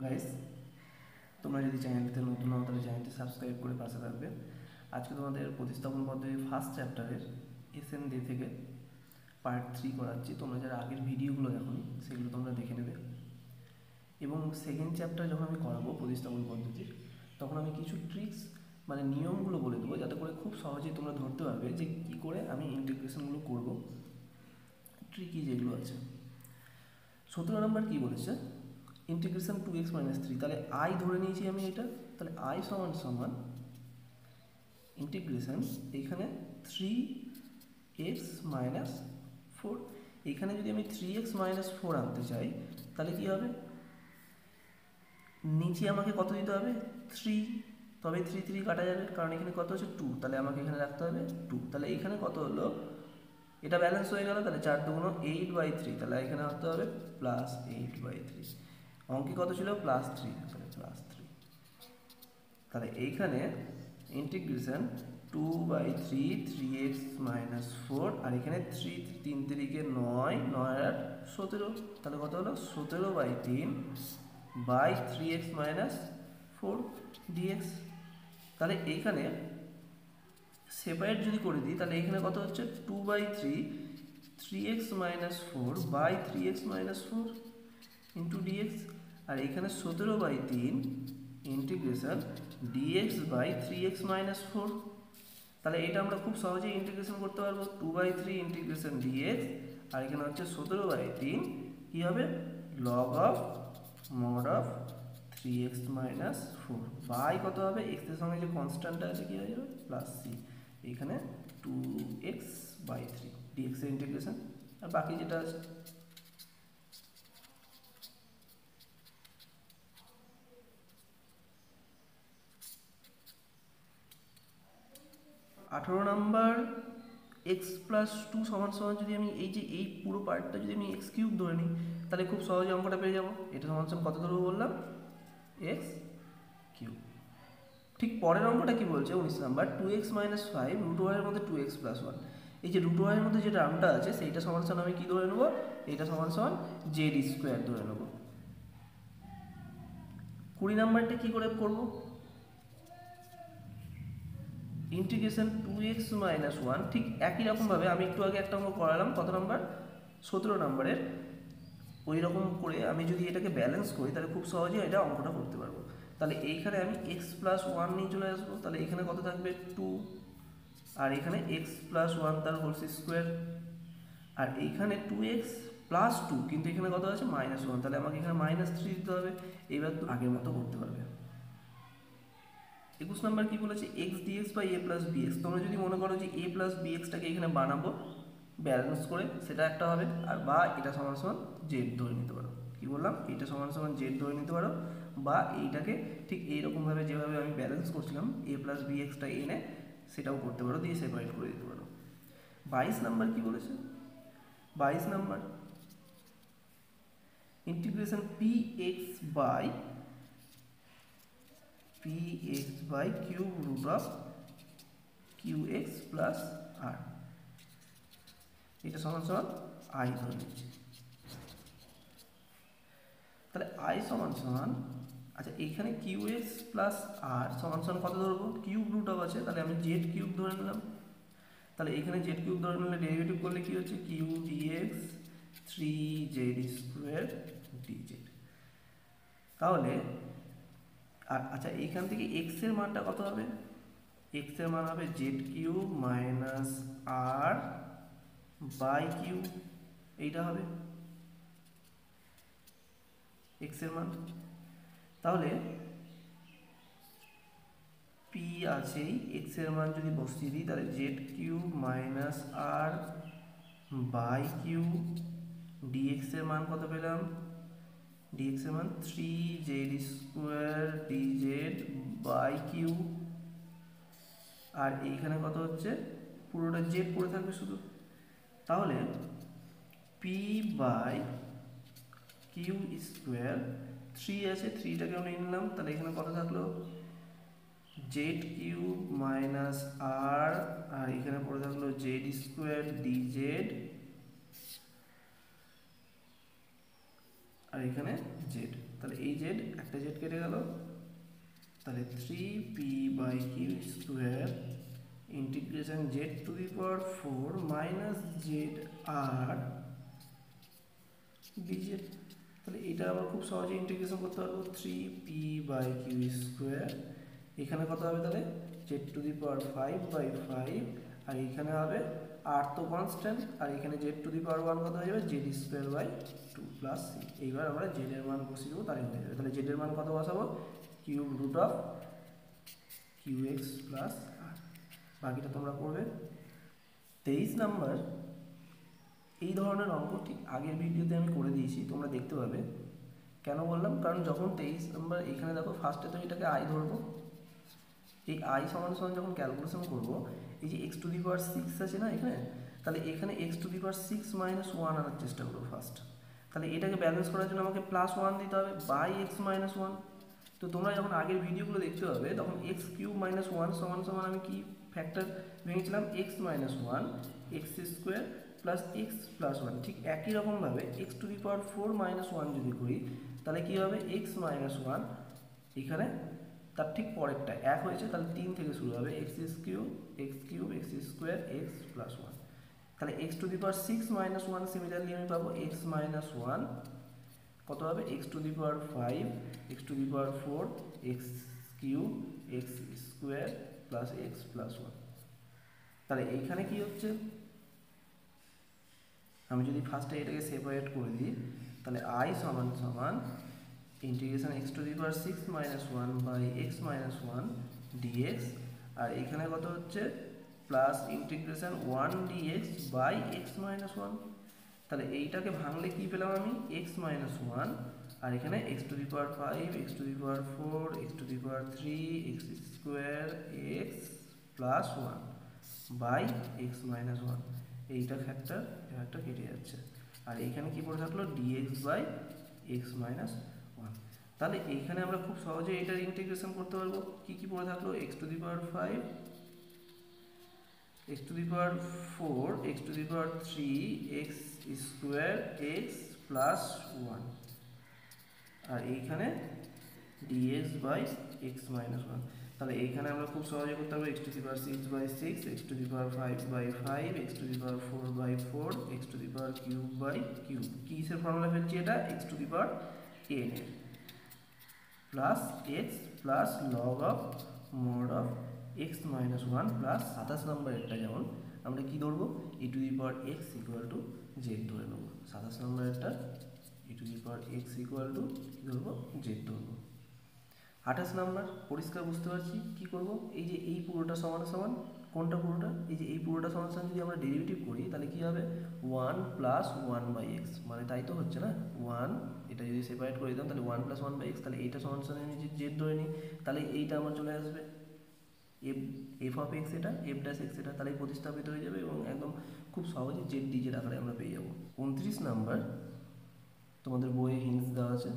Guys, তোমরা যদি চ্যানেলটিতে নতুন হও তাহলে চ্যানেলটি সাবস্ক্রাইব করে পাশে থাকবে। আজকে তোমাদের প্রতিস্থাপন পদ্ধতির ফার্স্ট চ্যাপ্টারের এসএন ডে থেকে পার্ট 3 করাচ্ছি। তোমরা যারা আগের ভিডিওগুলো দেখোনি সেগুলো তোমরা দেখে নেবে। এবং সেকেন্ড চ্যাপ্টার যখন আমি করাবো প্রতিস্থাপন পদ্ধতির, তখন আমি কিছু ট্রিক্স মানে নিয়মগুলো বলে দেবো, যাতে করে খুব সহজেই তোমরা ধরতে পারবে যে কী করে আমি ইন্টিগ্রেশনগুলো করবো, ট্রিকই যেগুলো আছে। 17 নম্বর কী বলেছে, ইন্টিগ্রেশন 2x - 3, তাহলে আই ধরে নিয়েছি আমি এটা, তাহলে আই সমান সমান ইন্টিগ্রেশন এখানে 3x - 4। এখানে যদি আমি 3x - 4 আনতে চাই তাহলে কি হবে, নিচে আমাকে কত দিতে হবে 3, তবে 3 3 কাটা যাবে, কারণ এখানে কত হচ্ছে 2, তাহলে আমাকে এখানে রাখতে হবে 2। তাহলে এখানে কত হলো, এটা ব্যালেন্স হয়ে গেল, তাহলে 4 2 8/3, তাহলে এখানে হতে হবে +8/3। অঙ্কে কত ছিল +3, তাহলে +3। তাহলে এইখানে ইন্টিগ্রেশন 2/3 3x - 4, আর এখানে 3 3 3 9 9 আর 17, তাহলে কত হলো 17/3 3x - 4 dx। তাহলে এইখানে সেপারেট যদি করে দিই তাহলে এখানে কত হচ্ছে 2/3 3x - 4/3x - 4 ইন্টু dx, আর এখানে 17/3 ইন্টিগ্রেশন dx/3x - 4। তাহলে এটা আমরা খুব সহজেই ইন্টিগ্রেশন করতে পারবো, 2/3 ইন্টিগ্রেশন dx, আর এখানে হচ্ছে 17/3 কী হবে log of mod of 3x - 4 by কত হবে, x এর সঙ্গে যে কনস্ট্যান্টটা আছে কী হয়ে যাবে +c, এখানে 2x/3 dx এর ইন্টিগ্রেশন, আর বাকি যেটা আছে। আঠারো নাম্বার x+2 = যদি আমি এই পুরো পার্টটা যদি আমি x³ ধরে নিই তাহলে খুব সহজে অঙ্কটা পেয়ে যাবো। এটা সমান কত ধরবো বললাম, x³। ঠিক পরের অঙ্কটা কি বলছে 19 নাম্বার, 2x - 5 √y এর মধ্যে 2x + 1। এই যে √y এর মধ্যে যে টার্মটা আছে সেইটা সমান আমি কি ধরে নেবো, এটা সমান z² ধরে নেবো। 20 নাম্বারটা কি করে করবো, ইন্টিগ্রেশন 2x - 1, ঠিক একই রকমভাবে আমি একটু আগে একটা অঙ্ক করালাম, কত নাম্বার 17 নাম্বারের, ওই রকম করে আমি যদি এটাকে ব্যালেন্স করি তাহলে খুব সহজেই এটা অঙ্কটা করতে পারবো। তাহলে এইখানে আমি x+1 নিয়ে চলে আসবো, তাহলে এখানে কত থাকবে 2, আর এখানে x+1 তার হোল স্কোয়ার, আর এইখানে 2x + 2, কিন্তু এখানে কত আছে -1, তাহলে আমাকে এখানে -3 দিতে হবে। এইবার তো আগের মতো করতে পারবে। 21 নাম্বার কি বলেছে, x dx/a + bx। তোমরা যদি মনে করো যে a + bxটাকে এখানে বানাবো ব্যালেন্স করে, সেটা একটা হবে, আর বা এটা সমান z ধরে নিতে পারো। কি বললাম, এটা সমান z ধরে নিতে পারো, বা এইটাকে ঠিক এইরকমভাবে যেভাবে আমি ব্যালেন্স করছিলাম a + bxটা এনে সেটাও করতে পারো, দিয়ে সেপারেট করে দিতে পারো। 22 নাম্বার কি বলেছে, 22 নাম্বার ইন্টিগ্রেশন px/3 + r, এটা সমান i ধরে নিচ্ছি। তাহলে i সমান, আচ্ছা এখানে qx + r সমান কত ধরবো, কিউব √ আছে, তাহলে আমি z³ ধরে নিলাম। তাহলে এখানে z³ ধরে নিলে ডেরিভেটিভ করলে কি হচ্ছে q dx 3z² dz। তাহলে আচ্ছা এখান থেকে x এর মানটা কত হবে, x এর মান হবে z³ - r/q, এইটা হবে x এর মান। তাহলে p আছেই, x এর মান যদি বসিয়ে দিই তাহলে z³ - r/q dx এর মান কত পেলাম, dx এর মান 3z² dz/q, আর এইখানে কত হচ্ছে পুরোটা z পড়ে থাকবে শুধু। তাহলে p/q², 3 আছে, 3টাকে আমরা নিলাম, তাহলে এখানে কত থাকলো z³ - r, আর এখানে পড়ে থাকলো z² dz, আর এখানে z। তাহলে এই জেড একটা জেড কেটে গেল, তাহলে 3p/q² integration z⁴ minus z আর dz। তাহলে এটা আমরা খুব সহজে ইন্টিগ্রেশন করতে পারবো 3p/q²। এখানে কত হবে তাহলে z⁵/5 আর এখানে হবে r তো কনস্ট্যান্ট, আর এখানে z⁴ কত হয়ে যাবে z²/2 প্লাস c। এইবার আমরা z এর মান বসিয়ে দেবো, তাহলে হয়ে যাবে। তাহলে z এর মান কত বসাবো √qx প্লাস r, বাকিটা তোমরা করবে। 23 নাম্বার এই ধরনের অঙ্ক ঠিক আগের ভিডিওতে আমি করে দিয়েছি, তোমরা দেখতে পাবে। কেন বললাম, কারণ যখন 23 নাম্বার এখানে দেখো ফার্স্টে তো এটাকে আই ধরবো, এই আই সমান সমান যখন ক্যালকুলেশন করব, এই যে x⁶ আছে না এখানে, তাহলে এখানে x⁶ - 1 আনার চেষ্টা করবো ফার্স্ট। তাহলে এটাকে ব্যালেন্স করার জন্য আমাকে +1 দিতে হবে বাই x - 1। তো তোমরা যখন আগের ভিডিওগুলো দেখতে পাবে তখন x³ - 1 সমান সমান আমি কি ফ্যাক্টর ভেঙেছিলাম x - 1 x² plus x plus 1। ঠিক একই রকমভাবে x⁴ - 1 যদি করি তাহলে কি হবে x - 1 এখানে তার ঠিক পরেরটা 1 হয়েছে, তাহলে 3 থেকে শুরু হবে x³ x³ x² x plus 1। তাহলে x⁶ - 1 সিমিলারলি আমি পাবো x - 1 কত হবে x⁵ x⁴ x³ x² plus x plus 1। তাহলে এইখানে কি হচ্ছে, আমি যদি ফার্স্টে এটাকে সেপারেট করে দিই তাহলে i সমান সমান integration x⁶ - 1 by x - 1 dx, আর এখানে কত হচ্ছে plus integration 1 dx by x - 1। তাহলে এইটাকে ভাঙলে কি পেলাম আমি x - 1, আর এখানে x⁵ x⁴ x⁵ x² x plus 1 by x - 1। এইটা ফ্যাক্টর কেটে যাচ্ছে, আর এইখানে কি পড়ে থাকলো dx বাই x - 1। তাহলে এইখানে আমরা খুব সহজে এটার ইন্টিগ্রেশন করতে পারবো। কি পড়ে থাকলো x⁵ x⁴ x⁵ x² x plus 1, আর এইখানে dx বাই x - 1। তাহলে এইখানে আমরা খুব সহজে করতে পারবো x⁶/6 x⁵5/5 x⁴/4 x⁵³ কিসের ফর্মুলা ফেলছি, এটা x⁴n plus x plus log of mod of x - 1 plus 27 নম্বরেরটা যেমন আমরা কি ধরবো e⁴x = z ধরে নেবো। 27 নম্বরেরটা e⁴x কি ধরবো z ধরবো। 28 নাম্বার পরিষ্কার বুঝতে পারছি কি করব, এই যে এই পুরোটা সমান সমান কোনটা পুরোটা, এই যে এই পুরোটা সমান সমান যদি আমরা ডেরিভেটিভ করি তাহলে কি হবে 1 + 1/x, মানে তাই তো হচ্ছে না 1, এটা যদি সেপারেট করে দিতাম তাহলে 1 + 1/x, তাহলে এইটা সমান সমান আমি যদি z ধরে নিই তাহলে এইটা আমার চলে আসবে f(x) এটা f'(x) এটা, তাহলে প্রতিস্থাপিত হয়ে যাবে এবং একদম খুব সহজে z dz আকারে আমরা পেয়ে যাব। 29 নাম্বার তোমাদের বইয়ে হিন্টস দেওয়া আছে,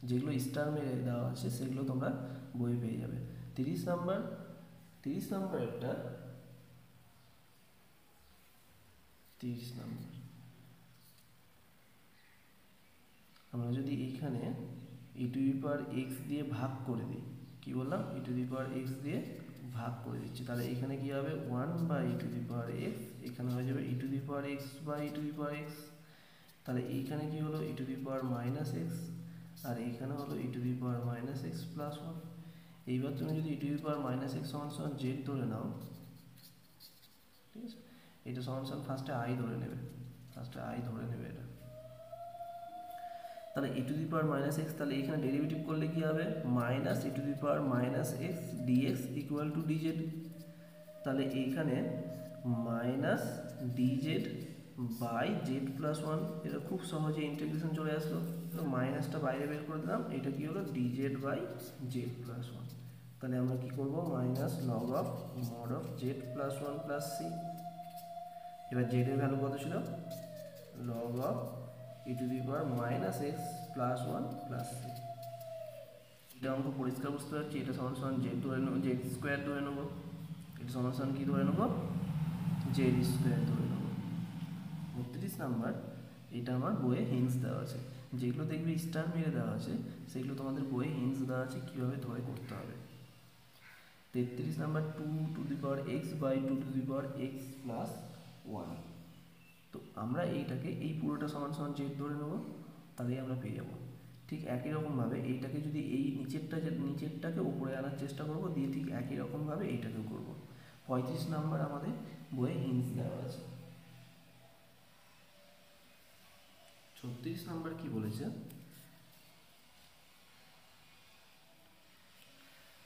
যেগুলো স্টার মেরে দেওয়া আছে সেগুলো তোমরা বইয়ে পেয়ে যাবে। 30 নাম্বার একটা 30 নাম্বার আমরা যদি এইখানে e⁴x দিয়ে ভাগ করে দিই, কি বললাম e⁴x দিয়ে ভাগ করে দিচ্ছি, তাহলে এখানে কি হবে 1/e⁴x, এখানে হয়ে যাবে e⁴x/e⁴x, তাহলে এইখানে কি হলো e⁻−x, আর এইখানে হলো e⁻−x প্লাস 1। এইবার তুমি যদি e⁻−x সমান সমান z ধরে নাও, ঠিক আছে, এটা সমান সমান ফার্স্টে i ধরে নেবে এটা, তাহলে e⁻−x, তাহলে এখানে ডেরিভেটিভ করলে কি হবে -e⁻−x dx = dz, তাহলে এইখানে -dz বাই z প্লাস 1, এটা খুব সহজে ইন্টিগ্রেশন চলে আসলো, তো মাইনাসটা বাইরে বের করে দিলাম, এটা কি হলো dz বাই z প্লাস 1। তাহলে আমরা কি করব -log of mod of z plus 1 plus c। এবার z এর ভ্যালু কত ছিল log of e⁻−x plus 1 plus c। এটা অঙ্ক পরিষ্কার বুঝতে পারছি, এটা সমান সমান z ধরে নেবো, z² ধরে নেবো, এটা সমান সমান কি ধরে নেবো z² ধরে নেবো। 32 নাম্বার এটা আমার বইয়ে হিন্টস দেওয়া আছে। যেগুলো দেখবে স্টার মেরে দেওয়া আছে সেগুলো তোমাদের বইয়ে হিন্টস দেওয়া আছে কীভাবে ধরে করতে হবে। 33 নাম্বার 2^x/2^x+1। তো আমরা এইটাকে এই পুরোটা সমান সমান জেড ধরে নেবো, তাহলেই আমরা পেয়ে যাবো। ঠিক একই রকমভাবে এইটাকে যদি এই নিচেরটাকে উপরে আনার চেষ্টা করবো, দিয়ে ঠিক একই রকমভাবে এইটাকেও করবো। 35 নাম্বার আমাদের বইয়ে হিন্টস দেওয়া আছে। 36 নাম্বার কি বলেছে,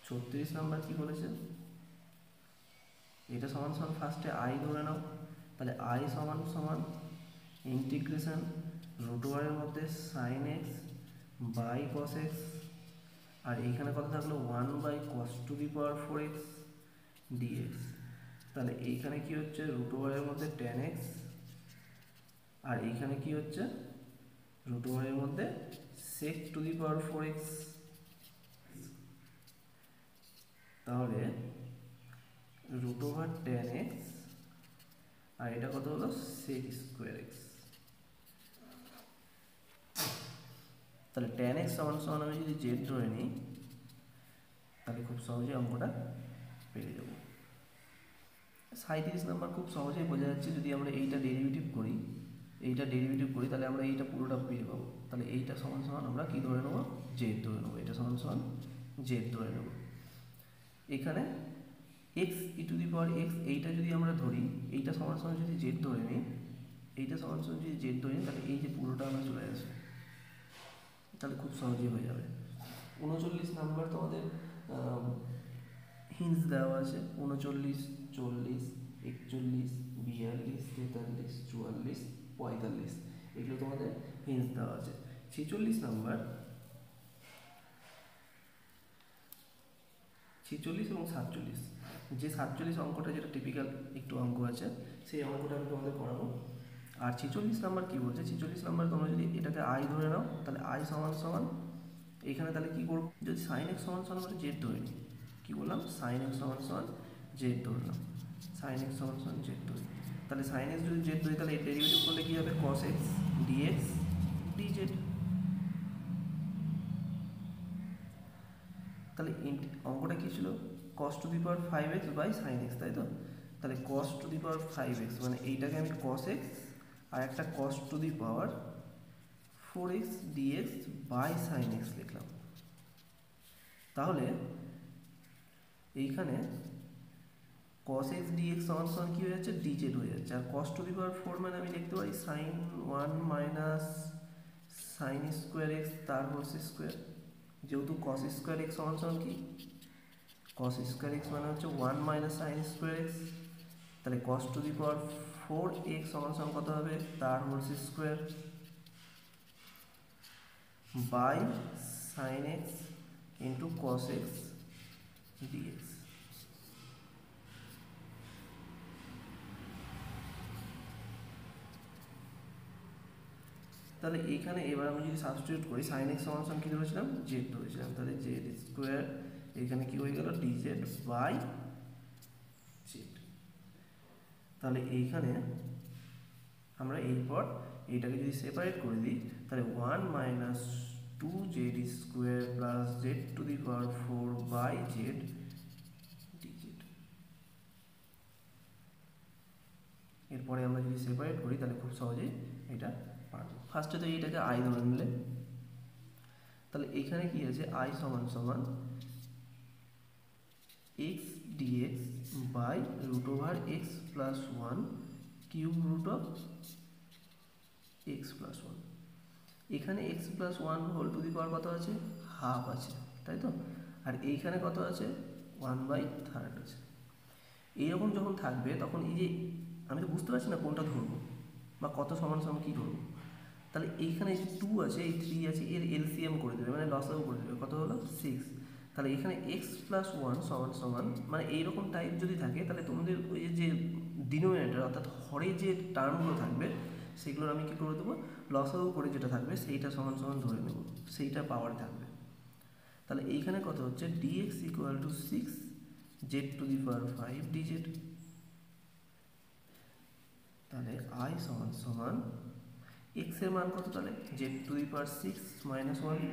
36 নাম্বার কি বলেছে, এটা সমান সমান ফার্স্টে আই ধরে নাও, তাহলে আই সমান সমান ইন্টিগ্রেশন √এর মধ্যে sin x by cos x, আর এইখানে কত থাকলো 1/cos⁴x dx। তাহলে এইখানে কি হচ্ছে √এর মধ্যে tan x, আর এইখানে কি হচ্ছে √এর মধ্যে sec⁴x। তাহলে √tan x আর এটা কত হলো sec²x। তাহলে tan x সমান সমান আমি যদি জেড ধরে নিই তাহলে খুব সহজে অঙ্কটা পেয়ে যাব। 37 নাম্বার খুব সহজেই বোঝা যাচ্ছে, যদি আমরা এইটা ডেরিভেটিভ করি তাহলে আমরা এইটা পুরোটা পেয়ে পাবো। তাহলে এইটা সমান সমান আমরা কি ধরে নেবো, জেড ধরে নেবো, এটা সমান সমান জেড ধরে নেবো। এখানে x e⁻x এইটা যদি আমরা ধরি, এইটা সমান সমান যদি জেড ধরে নিই, তাহলে এই যে পুরোটা আমরা চলে আসবে, তাহলে খুব সহজেই হয়ে যাবে। 39 নাম্বার তোমাদের হিন্টস দেওয়া আছে, 39, 40, 41, 42, 43, 44, 45 এগুলো তোমাদের হিন্টস দেওয়া আছে। 46 নাম্বার, 46 এবং 47, যে 47 অঙ্কটা যেটা টিপিক্যাল একটু অঙ্ক আছে সেই অঙ্কটা আমি তোমাদের করাবো। আর 46 নাম্বার কি বলছে, 46 নাম্বার তোমরা যদি এটাকে আই ধরে নাও, তাহলে আই সমান সমান এখানে তাহলে কি করবো, যদি sin x সমান সমান আমরা জেড ধরে নিই, কী বললাম sin x সমান সমান জেড ধরলাম, sin x সমান সমান জেড ধরি, তাহলে sin x যদি জেড ধরি তাহলে এর ডেরিভেটিভ করলে কী হবে cos x dx dz। তাহলে অঙ্কটা কী ছিল, cos⁵x/sin x, তাই তো? তাহলে cos⁵x মানে এইটাকে আমি cos x আর একটা cos⁴x dx sin x লিখলাম। তাহলে এইখানে cos x dx সমান সমান কী হয়ে যাচ্ছে, dz হয়ে যাচ্ছে। আর cos⁴ মানে আমি লিখতে পারি sin 1 - sin² x তার হোল স্কোয়ার, যেহেতু cos²x সমান সমান কি, cos²x মানে হচ্ছে 1 - sin²x, তাহলে cos⁴x সমান সমান কত হবে, তার whole square by sin x into cos x dx। তাহলে এইখানে এবার আমি যদি সাবস্টিটিউট করি, sin x সমান সমান কী ধরেছিলাম, জেড ধরেছিলাম, তাহলে z² এখানে কি হয়ে গেল dz বাই জেড। তাহলে এইখানে আমরা এরপর এইটাকে যদি সেপারেট করে দিই, তাহলে 1 - 2z² + z⁴ by Z dz। এরপরে আমরা যদি সেপারেট করি তাহলে খুব সহজেই এটা পারবো। ফার্স্টে তো এইটাকে আই ধরে নিলে, তাহলে এখানে কি আছে, আই সমান সমান x dx by √x+1 cube √x+1। এখানে x+1 হোল টু দি পাওয়ার কত আছে, হাফ আছে, তাই তো? আর এইখানে কত আছে, 1/3 আছে। এইরকম যখন থাকবে তখন এই যে আমি তো বুঝতে পারছি না কোনটা ধরবো বা কত সমান সমান কী ধরবো, তাহলে এইখানে যে 2 আছে, এই 3 আছে, এর এলসিএম করে দেবে, মানে লসাগু করে দেবে, কত হলো 6। তাহলে এখানে x+1 সমান সমান মানে এইরকম টাইপ যদি থাকে, তাহলে তোমাদের ওই যে ডিনোমিনেটর অর্থাৎ হরে যে টার্মগুলো থাকবে সেগুলোর আমি কী করে দেবো, লসাগু করে যেটা থাকবে সেইটা সমান সমান ধরে নেব, সেইটা পাওয়ার থাকবে। তাহলে এইখানে কত হচ্ছে, dx = 6 z⁵ dz। তাহলে i সমান সমান এক্স এর মান কত তাহলে z to the power 6 minus 1,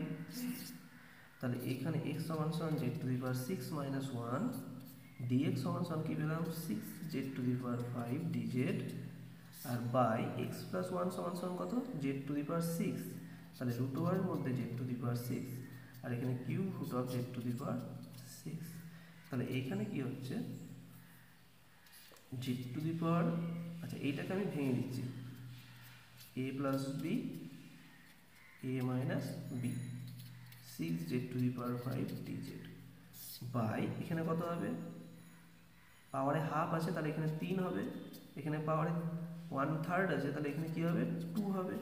তাহলে এখানে x সমান সমান z to the power 6 minus 1 dx সমান সমান কি পেলাম 6 z to the power 5 dz, আর বাই এক্স প্লাস 1 সমান সমান কত জেড টু দি পাওয়ার 6, তাহলে রুট ওভারের মধ্যে জেড টু দি পাওয়ার 6 আর এখানে cube root of z to the power 6, তাহলে এইখানে কি হচ্ছে জেড টু দি পাওয়ার, আচ্ছা এইটাকে আমি ভেঙে দিচ্ছি, a plus b a minus b 6 z to the power 5 dz by এখানে কত হবে পাওয়ারে হাফ আছে তাহলে এখানে 3 হবে, এখানে পাওয়ারে 1/3 আছে তাহলে এখানে কি হবে 2 হবে,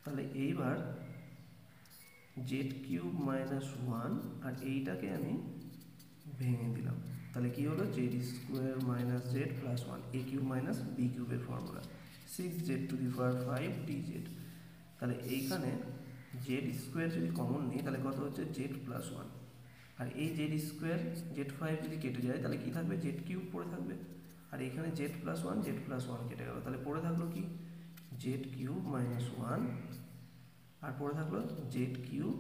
তাহলে এইবার জেড কিউব মাইনাস 1 আর এইটাকে আমি ভেঙে দিলাম, তাহলে কি হলো Z square minus z plus 1 এ কিউব মাইনাস বি কিউবের formula 6 z to the power 5 dz, তাহলে এইখানে জেড স্কোয়ার যদি কমন নিই তাহলে কত হচ্ছে জেড প্লাস 1, আর এই জেড স্কোয়ার জেড 5 যদি কেটে যায় তাহলে কি থাকবে জেড কিউব পড়ে থাকবে, আর এখানে জেড প্লাস 1 কেটে গেল, তাহলে পড়ে থাকলো কি জেড কিউব মাইনাস 1 আর পড়ে থাকলো জেড কিউব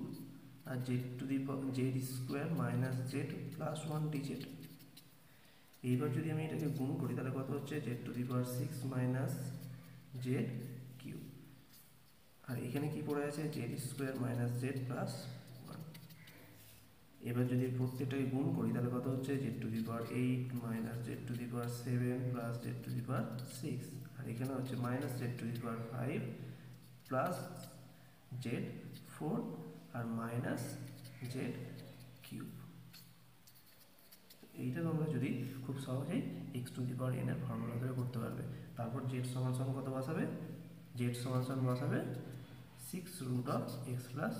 আর z to the z square minus z plus 1 dz। এইবার যদি আমি এটাকে গুণ করি তাহলে কত হচ্ছে z to the power 6 minus z cube, আর এখানে কি পড়ে আছে z square minus z plus 1। এবার যদি প্রত্যেকটাকে গুণ করি তাহলে কত হচ্ছে z to the power 8 minus z to the power 7 plus z to the power 6, আর এখানে হচ্ছে minus z to the power 5 plus z 4 আর মাইনাস জেড কিউব। এইটা তোমরা যদি খুব সহজেই x two the power N এর ফর্মুলা ধরে করতে পারবে। তারপর জেড সমান সমান কত বসাবে, জেড সমান সমান বসাবে 6 রুট অফ এক্স প্লাস